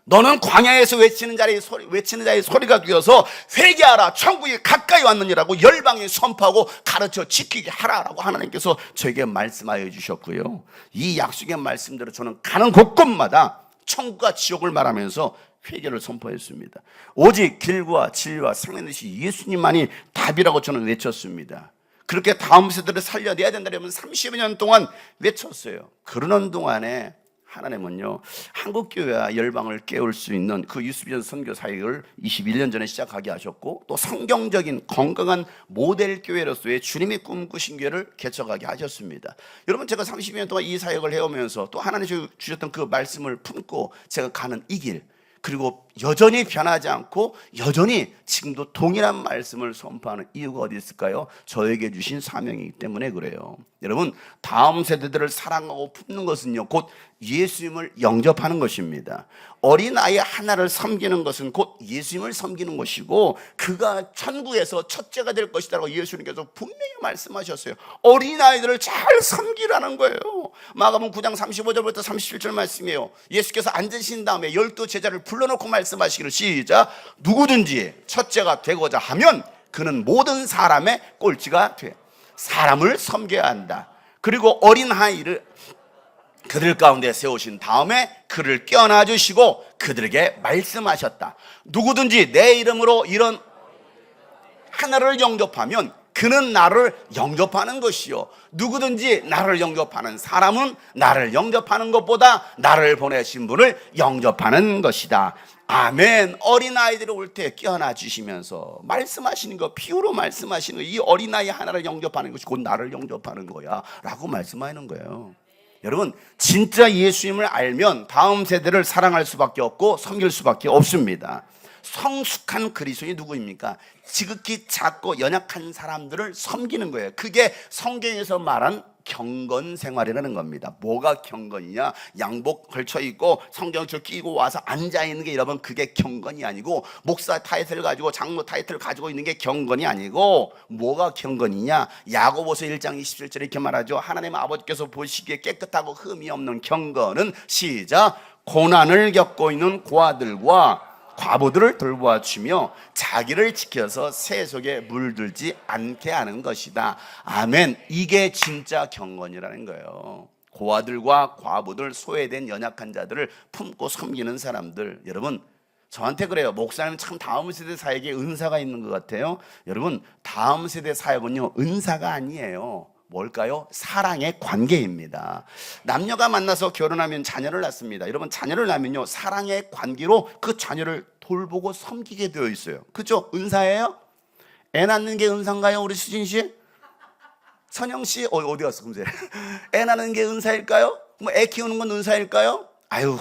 너는 광야에서 외치는 자의 소리가 되어서 회개하라, 천국이 가까이 왔느니라고 열방에 선포하고 가르쳐 지키게 하라라고 하나님께서 저에게 말씀하여 주셨고요. 이 약속의 말씀대로 저는 가는 곳곳마다 천국과 지옥을 말하면서 회개를 선포했습니다. 오직 길과 진리와 생명의 되신 예수님만이 답이라고 저는 외쳤습니다. 그렇게 다음 세대를 살려내야 된다면 30여 년 동안 외쳤어요. 그러는 동안에 하나님은요, 한국교회와 열방을 깨울 수 있는 그 유스비전 선교 사역을 21년 전에 시작하게 하셨고, 또 성경적인 건강한 모델 교회로서의 주님이 꿈꾸신 교회를 개척하게 하셨습니다. 여러분, 제가 30년 동안 이 사역을 해오면서 또 하나님이 주셨던 그 말씀을 품고 제가 가는 이 길, 그리고 여전히 변하지 않고 여전히 지금도 동일한 말씀을 선포하는 이유가 어디 있을까요? 저에게 주신 사명이기 때문에 그래요. 여러분, 다음 세대들을 사랑하고 품는 것은요, 곧 예수님을 영접하는 것입니다. 어린아이 하나를 섬기는 것은 곧 예수님을 섬기는 것이고, 그가 천국에서 첫째가 될 것이라고 예수님께서 분명히 말씀하셨어요. 어린아이들을 잘 섬기라는 거예요. 마가복음 9장 35절부터 37절 말씀이에요. 예수께서 앉으신 다음에 12 제자를 불러놓고 말씀하시기를, 시작. 누구든지 첫째가 되고자 하면 그는 모든 사람의 꼴찌가 돼. 사람을 섬겨야 한다. 그리고 어린아이를 그들 가운데 세우신 다음에 그를 껴안아 주시고 그들에게 말씀하셨다. 누구든지 내 이름으로 이런 하나를 영접하면 그는 나를 영접하는 것이요, 누구든지 나를 영접하는 사람은 나를 영접하는 것보다 나를 보내신 분을 영접하는 것이다. 아멘. 어린아이들이 올 때 껴안아 주시면서 말씀하시는 거, 피우로 말씀하시는 거, 이 어린아이 하나를 영접하는 것이 곧 나를 영접하는 거야 라고 말씀하는 거예요. 여러분, 진짜 예수님을 알면 다음 세대를 사랑할 수밖에 없고 섬길 수밖에 없습니다. 성숙한 그리스도인이 누구입니까? 지극히 작고 연약한 사람들을 섬기는 거예요. 그게 성경에서 말한 경건 생활이라는 겁니다. 뭐가 경건이냐? 양복 걸쳐 입고 성경줄 끼고 와서 앉아 있는 게, 여러분, 그게 경건이 아니고, 목사 타이틀 가지고 장로 타이틀 가지고 있는 게 경건이 아니고, 뭐가 경건이냐? 야고보서 1장 27절에 이렇게 말하죠. 하나님 아버지께서 보시기에 깨끗하고 흠이 없는 경건은, 시작, 고난을 겪고 있는 고아들과 과부들을 돌보아 주며 자기를 지켜서 새 속에 물들지 않게 하는 것이다. 아멘. 이게 진짜 경건이라는 거예요. 고아들과 과부들, 소외된 연약한 자들을 품고 섬기는 사람들. 여러분, 저한테 그래요. 목사님 참 다음 세대 사역에 은사가 있는 것 같아요. 여러분, 다음 세대 사역은요, 은사가 아니에요. 뭘까요? 사랑의 관계입니다. 남녀가 만나서 결혼하면 자녀를 낳습니다. 여러분, 자녀를 낳으면요, 사랑의 관계로 그 자녀를 돌보고 섬기게 되어 있어요. 그죠? 은사예요? 애 낳는 게 은사인가요? 우리 수진 씨? 선영 씨? 어디 갔어, 금세? 애 낳는 게 은사일까요? 뭐 애 키우는 건 은사일까요? 아유,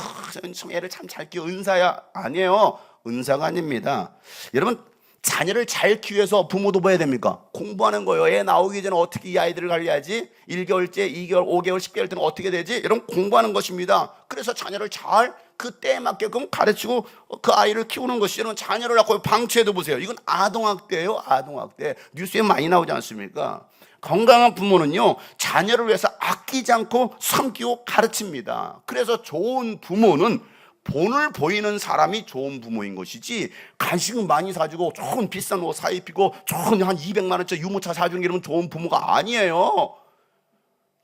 참 애를 참 잘 키워. 은사야? 아니에요. 은사가 아닙니다. 여러분, 자녀를 잘 키우기 위해서 부모도 뭐 해야 됩니까? 공부하는 거예요. 애 나오기 전에 어떻게 이 아이들을 관리하지? 1개월째, 2개월, 5개월, 10개월 때는 어떻게 되지? 이런 공부하는 것입니다. 그래서 자녀를 잘 그 때에 맞게끔 가르치고 그 아이를 키우는 것이, 여러분, 자녀를 낳고 방치해도 보세요. 이건 아동학대예요. 아동학대. 뉴스에 많이 나오지 않습니까? 건강한 부모는요, 자녀를 위해서 아끼지 않고 섬기고 가르칩니다. 그래서 좋은 부모는 본을 보이는 사람이 좋은 부모인 것이지, 간식은 많이 사주고 좋은 비싼 옷 사입히고 좋은 한 200만 원짜리 유모차 사주는 게, 여러분, 좋은 부모가 아니에요.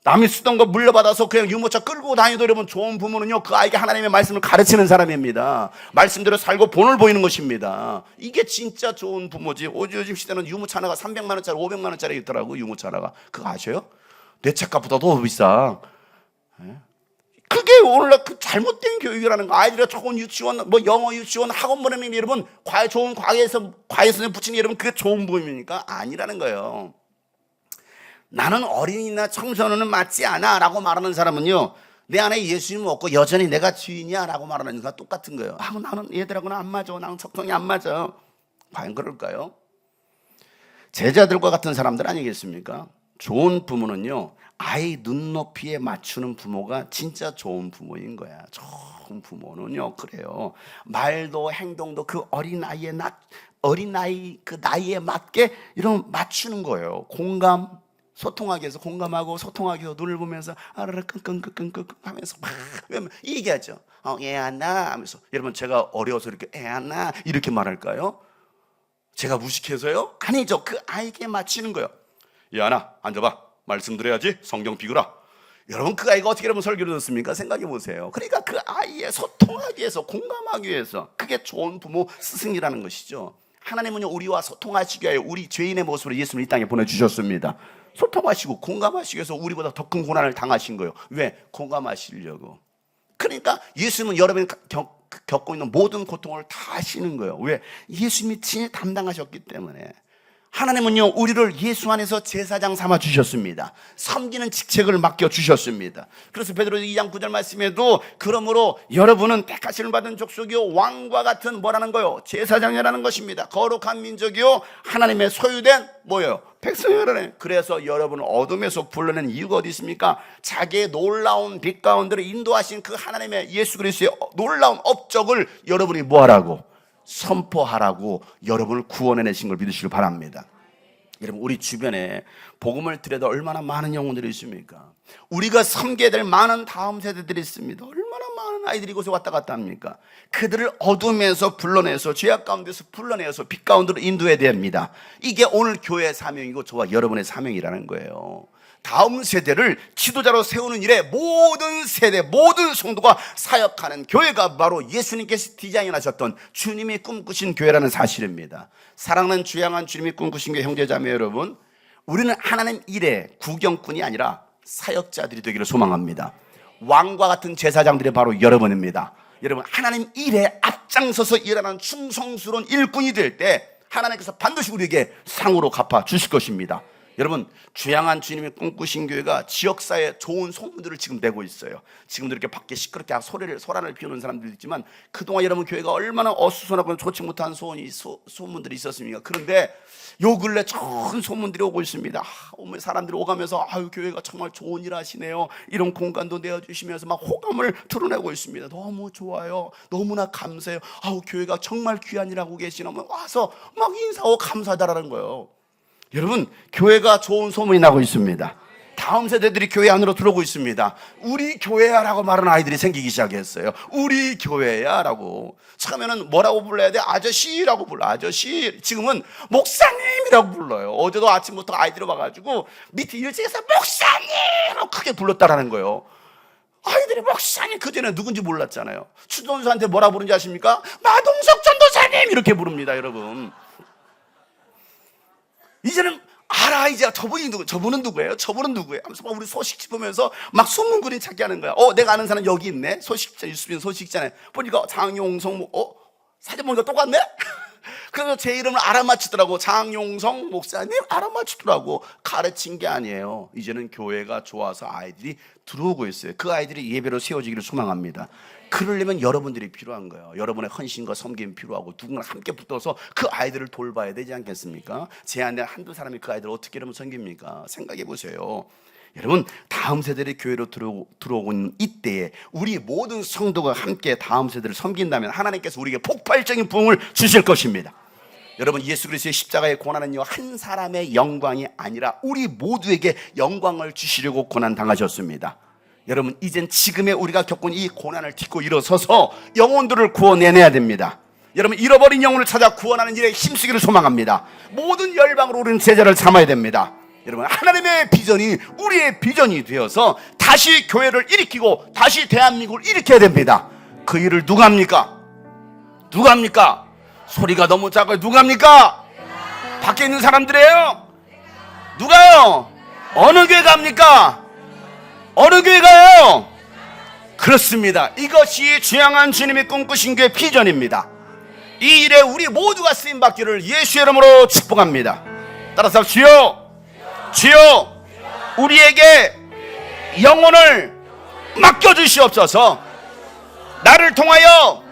남이 쓰던 거 물려받아서 그냥 유모차 끌고 다니도, 여러분, 좋은 부모는요, 그 아이가 하나님의 말씀을 가르치는 사람입니다. 말씀대로 살고 본을 보이는 것입니다. 이게 진짜 좋은 부모지. 요즘 시대는 유모차 하나가 300만 원짜리 500만 원짜리 있더라고. 유모차 하나가. 그거 아셔요? 내 차값보다 더 비싸. 그게 오늘날 그 잘못된 교육이라는 거. 아이들이 좋은 유치원, 뭐 영어 유치원, 학원 보내는 게, 여러분, 좋은 과외선생 붙이는 게, 여러분, 그게 좋은 부모입니까? 아니라는 거예요. 나는 어린이나 청소년은 맞지 않아 라고 말하는 사람은요, 내 안에 예수님 없고 여전히 내가 주인이야 라고 말하는 거랑 똑같은 거예요. 나는 얘들하고는 안 맞아. 나는 적성이 안 맞아. 과연 그럴까요? 제자들과 같은 사람들 아니겠습니까? 좋은 부모는요, 아이 눈높이에 맞추는 부모가 진짜 좋은 부모인 거야. 좋은 부모는요, 그래요. 말도 행동도 그 어린아이 그 나이에 맞게 이런 맞추는 거예요. 공감, 소통하기 위해서 공감하고 소통하기 위해서 눈을 보면서 아르르 끙끙끙끙끙 하면서 막 얘기하죠. 애안나 하면서. 여러분 제가 어려워서 이렇게 애안나 이렇게 말할까요? 제가 무식해서요? 아니죠. 그 아이에게 맞추는 거예요. 애안나 앉아봐. 말씀 드려야지. 성경 비그라. 여러분 그 아이가 어떻게 여러분 설교를 듣습니까? 생각해 보세요. 그러니까 그 아이의 소통하기 위해서 공감하기 위해서 그게 좋은 부모 스승이라는 것이죠. 하나님은요 우리와 소통하시기 위하여 우리 죄인의 모습으로 예수님을 이 땅에 보내주셨습니다. 소통하시고 공감하시기 위해서 우리보다 더 큰 고난을 당하신 거예요. 왜? 공감하시려고. 그러니까 예수님은 여러분이 겪고 있는 모든 고통을 다 하시는 거예요. 왜? 예수님이 친히 담당하셨기 때문에. 하나님은요 우리를 예수 안에서 제사장 삼아 주셨습니다. 섬기는 직책을 맡겨 주셨습니다. 그래서 베드로서 2장 9절 말씀에도 그러므로 여러분은 택하심을 받은 족속이요 왕과 같은 뭐라는 거요? 제사장이라는 것입니다. 거룩한 민족이요 하나님의 소유된 뭐예요? 백성이라네. 그래서 여러분을 어둠에서 불러낸 이유가 어디 있습니까? 자기의 놀라운 빛 가운데로 인도하신 그 하나님의 예수 그리스도의 놀라운 업적을 여러분이 뭐하라고? 선포하라고 여러분을 구원해내신 걸 믿으시길 바랍니다. 여러분 우리 주변에 복음을 들여도 얼마나 많은 영혼들이 있습니까? 우리가 섬겨야 될 많은 다음 세대들이 있습니다. 얼마나 많은 아이들이 이곳에 왔다 갔다 합니까? 그들을 어둠에서 불러내서 죄악 가운데서 불러내서 빛 가운데로 인도해야 됩니다. 이게 오늘 교회의 사명이고 저와 여러분의 사명이라는 거예요. 다음 세대를 지도자로 세우는 일에 모든 세대 모든 성도가 사역하는 교회가 바로 예수님께서 디자인하셨던 주님이 꿈꾸신 교회라는 사실입니다. 사랑하는 주양한 주님이 꿈꾸신 교회 형제자매 여러분, 우리는 하나님 일의 구경꾼이 아니라 사역자들이 되기를 소망합니다. 왕과 같은 제사장들이 바로 여러분입니다. 여러분 하나님 일에 앞장서서 일하는 충성스러운 일꾼이 될 때 하나님께서 반드시 우리에게 상으로 갚아 주실 것입니다. 여러분 주양한 주님이 꿈꾸신 교회가 지역사회에 좋은 소문들을 지금 내고 있어요. 지금도 이렇게 밖에 시끄럽게 소란을 피우는 사람들이 있지만 그동안 여러분 교회가 얼마나 어수선하고 좋지 못한 소문들이 있었습니까? 그런데 요 근래 좋은 소문들이 오고 있습니다. 사람들이 오가면서 아유 교회가 정말 좋은 일 하시네요. 이런 공간도 내어주시면서 막 호감을 드러내고 있습니다. 너무 좋아요. 너무나 감사해요. 아우 교회가 정말 귀한 일 하고 계시나 와서 막 인사하고 감사하다라는 거예요. 여러분 교회가 좋은 소문이 나고 있습니다. 다음 세대들이 교회 안으로 들어오고 있습니다. 우리 교회야 라고 말하는 아이들이 생기기 시작했어요. 우리 교회야 라고. 처음에는 뭐라고 불러야 돼? 아저씨라고 불러. 아저씨. 지금은 목사님이라고 불러요. 어제도 아침부터 아이들이 와가지고 밑에 1층에서 목사님 크게 불렀다라는 거예요. 아이들이 목사님, 그전에 누군지 몰랐잖아요. 추전사한테 뭐라 부르는지 아십니까? 마동석 전도사님 이렇게 부릅니다. 여러분 이제는 알아. 이제 저분은 누구예요? 저분은 누구예요? 하면서 막 우리 소식지 보면서 막 소문꾼이 찾기 하는 거야. 내가 아는 사람 여기 있네. 소식자, 유수빈 소식자네. 보니까 장용성, 사진 보니까 똑같네? 그래서 제 이름을 알아맞히더라고. 장용성 목사님 알아맞히더라고. 가르친 게 아니에요. 이제는 교회가 좋아서 아이들이 들어오고 있어요. 그 아이들이 예배로 세워지기를 소망합니다. 그러려면 여러분들이 필요한 거예요. 여러분의 헌신과 섬김이 필요하고 누군가 함께 붙어서 그 아이들을 돌봐야 되지 않겠습니까? 제 안에 한두 사람이 그 아이들을 어떻게 그러면 섬깁니까? 생각해 보세요. 여러분 다음 세대들이 교회로 들어오고 있는 이때에 우리 모든 성도가 함께 다음 세대를 섬긴다면 하나님께서 우리에게 폭발적인 부흥을 주실 것입니다. 여러분 예수 그리스도의 십자가의 고난은요 한 사람의 영광이 아니라 우리 모두에게 영광을 주시려고 고난 당하셨습니다. 여러분 이젠 지금의 우리가 겪은 이 고난을 딛고 일어서서 영혼들을 구원해내야 됩니다. 여러분 잃어버린 영혼을 찾아 구원하는 일에 힘쓰기를 소망합니다. 모든 열방으로 우리는 제자를 삼아야 됩니다. 여러분 하나님의 비전이 우리의 비전이 되어서 다시 교회를 일으키고 다시 대한민국을 일으켜야 됩니다. 그 일을 누가 합니까? 누가 합니까? 소리가 너무 작아요. 누가 합니까? 밖에 있는 사람들이에요? 누가요? 어느 교회 갑니까? 어느 교회 가요? 그렇습니다. 이것이 주양한 주님이 꿈꾸신 교회 비전입니다. 이 일에 우리 모두가 쓰임받기를 예수의 이름으로 축복합니다. 따라서 주여 주여 우리에게 영혼을 맡겨주시옵소서. 나를 통하여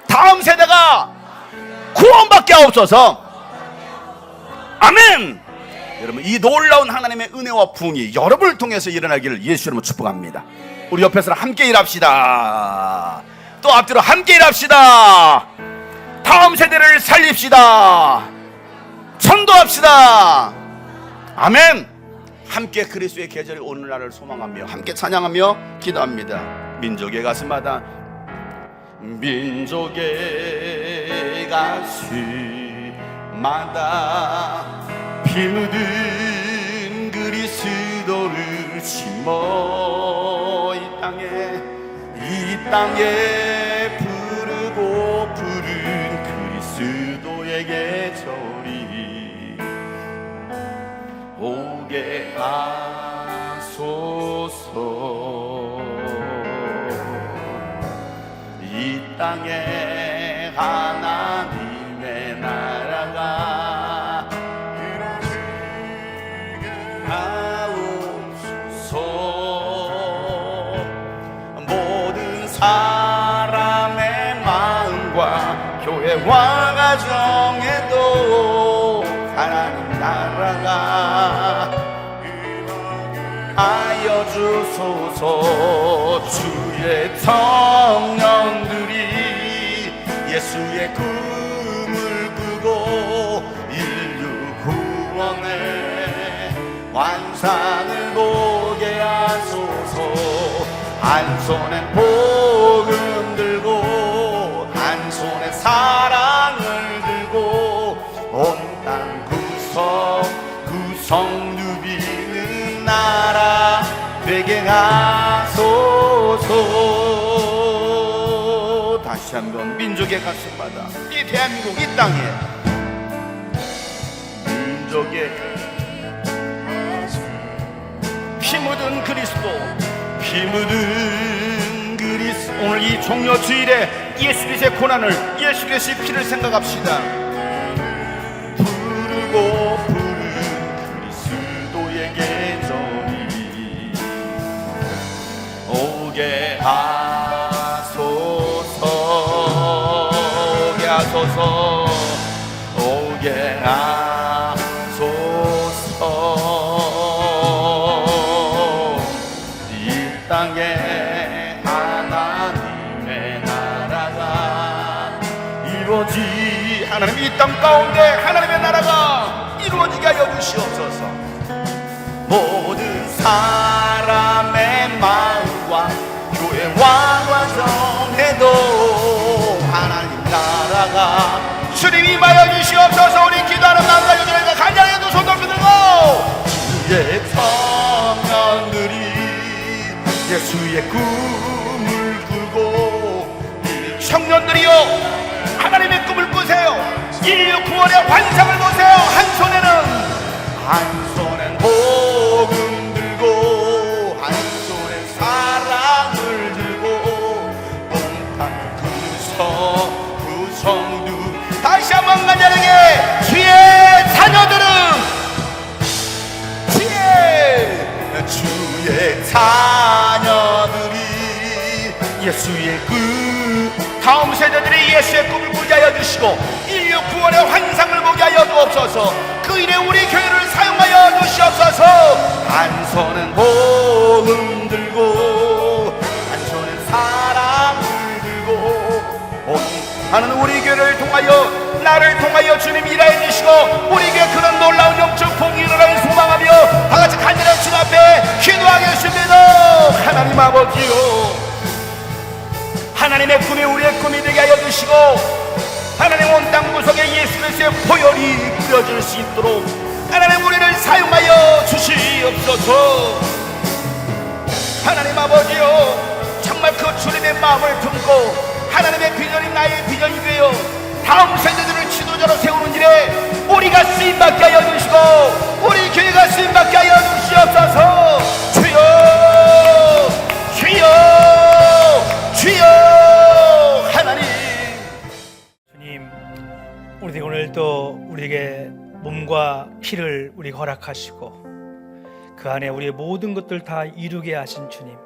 다음 세대가 구원받게 하옵소서. 아멘. 여러분 이 놀라운 하나님의 은혜와 부흥이 여러분을 통해서 일어나기를 예수 이름으로 축복합니다. 우리 옆에서 함께 일합시다. 또 앞뒤로 함께 일합시다. 다음 세대를 살립시다. 전도합시다. 아멘. 함께 그리스도의 계절이 오는 날을 소망하며 함께 찬양하며 기도합니다. 민족의 가슴마다 민족의 가슴마다 피 묻은 그리스도를 심어 이 땅에 부르고 부른 그리스도의 계절이 오게 하소서. 이 땅에 하나님의 나라가 하옵소서. 모든 사람의 마음과 교회와 가정에도 하나님 나라가 하여 주소서. 주의 청년들이 예수의 꿈을 꾸고 인류 구원의 환상을 보게 하소서. 한 손에 복음 들고 한 손에 사랑을 들고 온 땅 구성 누비는 나라 되게 하소서. 다시 한번 민족의 가슴마다 이 대한민국 이 땅에 민족의 피 묻은 그리스도 피 묻은 그리스도. 오늘 이 종려 주일에 예수 그리스도의 고난을 예수 그리스도의 피를 생각합시다. 부르고 부른 그리스도의 계절이 오게 하소서. 오게 하소서. 오게 하소서. 이 땅에 하나님의 나라가 이루어지 하나님 이 땅 가운데 하나님의 나라가 이루어지게 하여 주시옵소서. 모든 사람의 마음과 교회와 과정에도 하나님 나라가 주님 임하여 주시옵소서. 우리 기도하는 마음과 요즘에 간절히도 손 높이 들고 주의 청년들이 예수의 꿈을 꾸고 청년들이여 하나님의 꿈을 꾸세요. 인류 구원의 환상을 보세요. 한 손엔 복음 들고 한 손엔 사랑을 들고 온땅 구성두. 다시 한번 간절하게 주의 자녀들은 주의 자녀들이 예수의 다음 세대들이 예수의 꿈을 꾸게 하여 주시고 인류 구원의 환상을 보게 하여 주옵소서. 그 일에 우리 교회를 사용하여 주시옵소서. 한 손은 복음 들고 한 손은 사랑을 들고 하는 우리 교회를 통하여 나를 통하여 주님 일하여 주시고 우리 교회 그런 놀라운 영적 봉인을 소망하며 다같이 간절한 주님 앞에 기도하겠습니다. 하나님 아버지요, 하나님의 꿈이 우리의 꿈이 되게 하여 주시고 하나님 온 땅 구석에 예수 그리스도의 보혈이 뿌려질 수 있도록 하나님 우리를 사용하여 주시옵소서. 하나님 아버지요, 정말 그 주님의 마음을 품고 하나님의 비전이 나의 비전이 되어 다음 세대들을 지도자로 세우는 일에 우리가 쓰임받게 하여 주시고 우리 교회가 쓰임받게 하여 주시옵소서. 주여 주여 주여 하나님. 주님, 우리 오늘 또 우리에게 몸과 피를 우리 허락하시고 그 안에 우리의 모든 것들 다 이루게 하신 주님,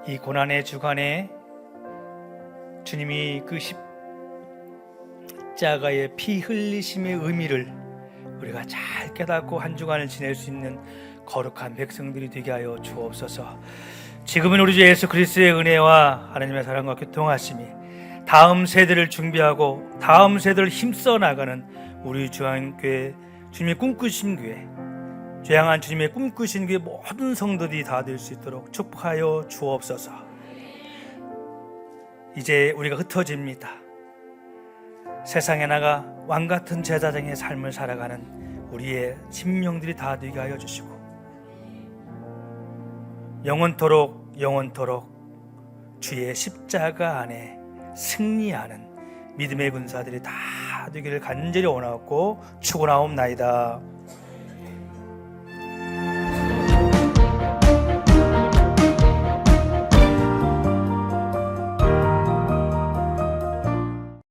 이 고난의 주간에 주님이 그 십자가의 피 흘리심의 의미를 우리가 잘 깨닫고 한 주간을 지낼 수 있는 거룩한 백성들이 되게 하여 주옵소서. 지금은 우리 주 예수 그리스도의 은혜와 하나님의 사랑과 교통하심이 다음 세대를 준비하고 다음 세대를 힘써 나가는 우리 중앙교회 주님의 꿈꾸신 교회 죄양한 주님의 꿈꾸신 그 모든 성도들이 다 될 수 있도록 축복하여 주옵소서. 이제 우리가 흩어집니다. 세상에 나가 왕같은 제사장의 삶을 살아가는 우리의 심령들이 다 되게 하여 주시고 영원토록 주의 십자가 안에 승리하는 믿음의 군사들이 다 되기를 간절히 원하고 축원하옵나이다.